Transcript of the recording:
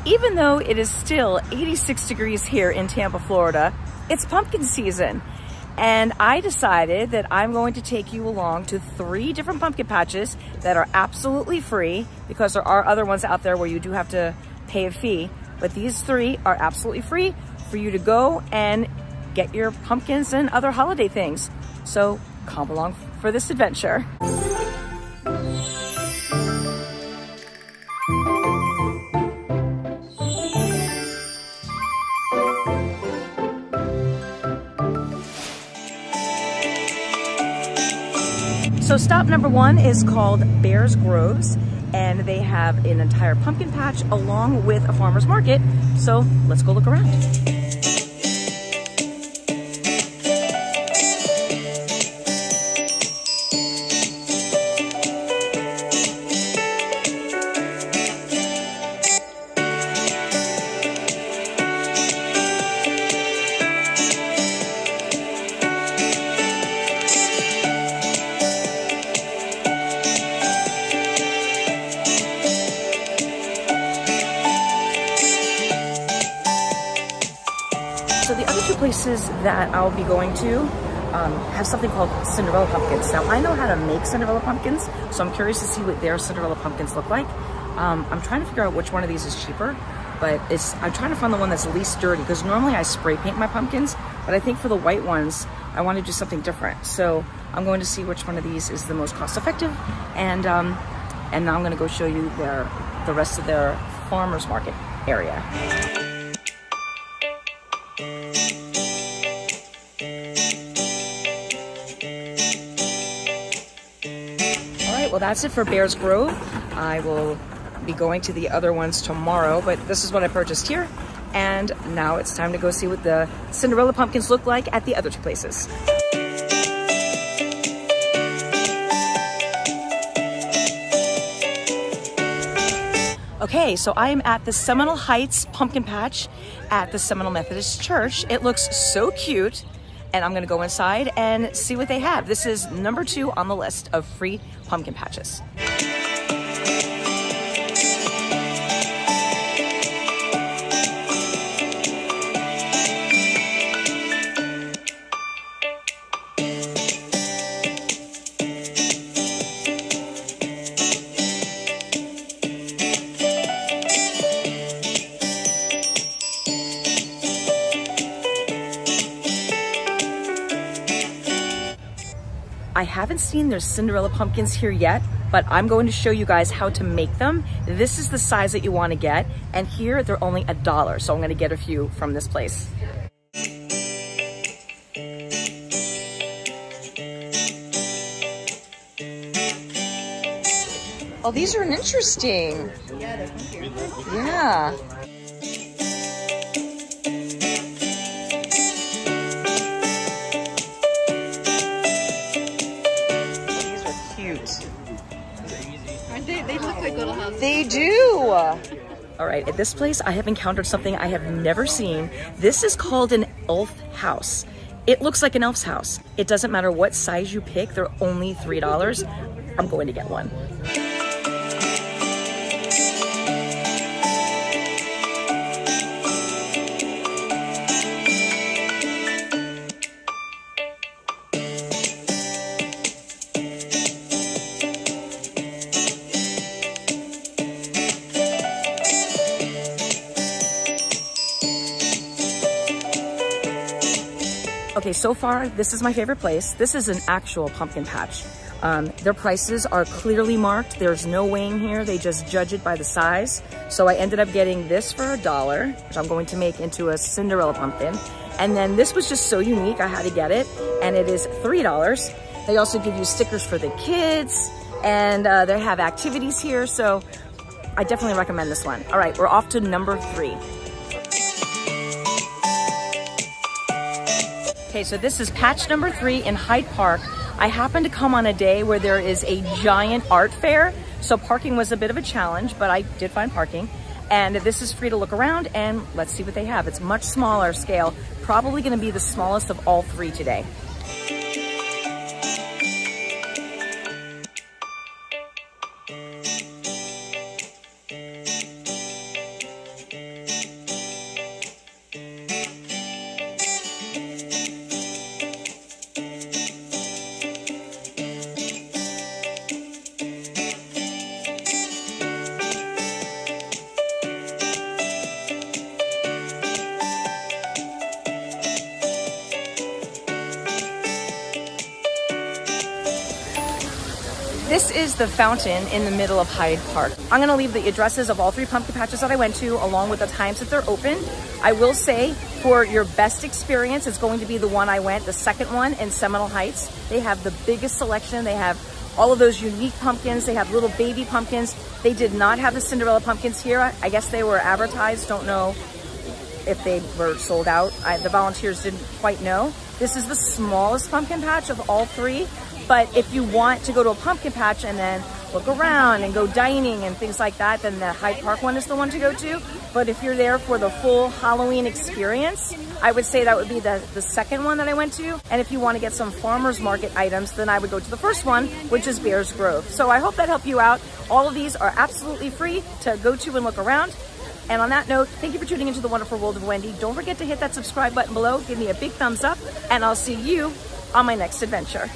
Even though it is still 86 degrees here in Tampa, Florida, it's pumpkin season. And I decided that I'm going to take you along to 3 different pumpkin patches that are absolutely free, because there are other ones out there where you do have to pay a fee. But these 3 are absolutely free for you to go and get your pumpkins and other holiday things. So come along for this adventure. So stop number 1 is called Bears Groves, and they have an entire pumpkin patch along with a farmer's market. So let's go look around. So the other 2 places that I'll be going to have something called Cinderella pumpkins. Now I know how to make Cinderella pumpkins, so I'm curious to see what their Cinderella pumpkins look like. I'm trying to figure out which one of these is cheaper, but I'm trying to find the one that's least dirty, because normally I spray paint my pumpkins, but I think for the white ones, I want to do something different. So I'm going to see which one of these is the most cost effective, and now I'm going to go show you the rest of their farmer's market area. Well, that's it for Bears Grove. I will be going to the other ones tomorrow, but this is what I purchased here. And now it's time to go see what the Cinderella pumpkins look like at the other 2 places. Okay, so I am at the Seminole Heights pumpkin patch at the Seminole Methodist Church. It looks so cute. And I'm gonna go inside and see what they have. This is number 2 on the list of free pumpkin patches. I haven't seen their Cinderella pumpkins here yet, but I'm going to show you guys how to make them. This is the size that you want to get, and here they're only $1, so I'm going to get a few from this place. Oh, these are interesting. Yeah, they're funky. Yeah. They look like little houses. They do. All right, at this place, I have encountered something I have never seen. This is called an elf house. It looks like an elf's house. It doesn't matter what size you pick, they're only $3. I'm going to get one. Okay, so far, this is my favorite place. This is an actual pumpkin patch. Their prices are clearly marked. There's no weighing here. They just judge it by the size. So I ended up getting this for $1, which I'm going to make into a Cinderella pumpkin. And then this was just so unique, I had to get it. And it is $3. They also give you stickers for the kids, and they have activities here. So I definitely recommend this one. All right, we're off to number 3. Okay, so this is patch number 3 in Hyde Park. I happened to come on a day where there is a giant art fair, so parking was a bit of a challenge, but I did find parking. And this is free to look around, and let's see what they have. It's much smaller scale, probably gonna be the smallest of all 3 today. This is the fountain in the middle of Hyde Park. I'm gonna leave the addresses of all 3 pumpkin patches that I went to, along with the times that they're open. I will say, for your best experience, it's going to be the one I went, the second one in Seminole Heights. They have the biggest selection. They have all of those unique pumpkins. They have little baby pumpkins. They did not have the Cinderella pumpkins here. I guess they were advertised. Don't know if they were sold out. The volunteers didn't quite know. This is the smallest pumpkin patch of all 3. But if you want to go to a pumpkin patch and then look around and go dining and things like that, then the Hyde Park one is the one to go to. But if you're there for the full Halloween experience, I would say that would be the second one that I went to. And if you want to get some farmer's market items, then I would go to the first one, which is Bears Grove. So I hope that helped you out. All of these are absolutely free to go to and look around. And on that note, thank you for tuning into the wonderful world of Wendy. Don't forget to hit that subscribe button below. Give me a big thumbs up, and I'll see you on my next adventure.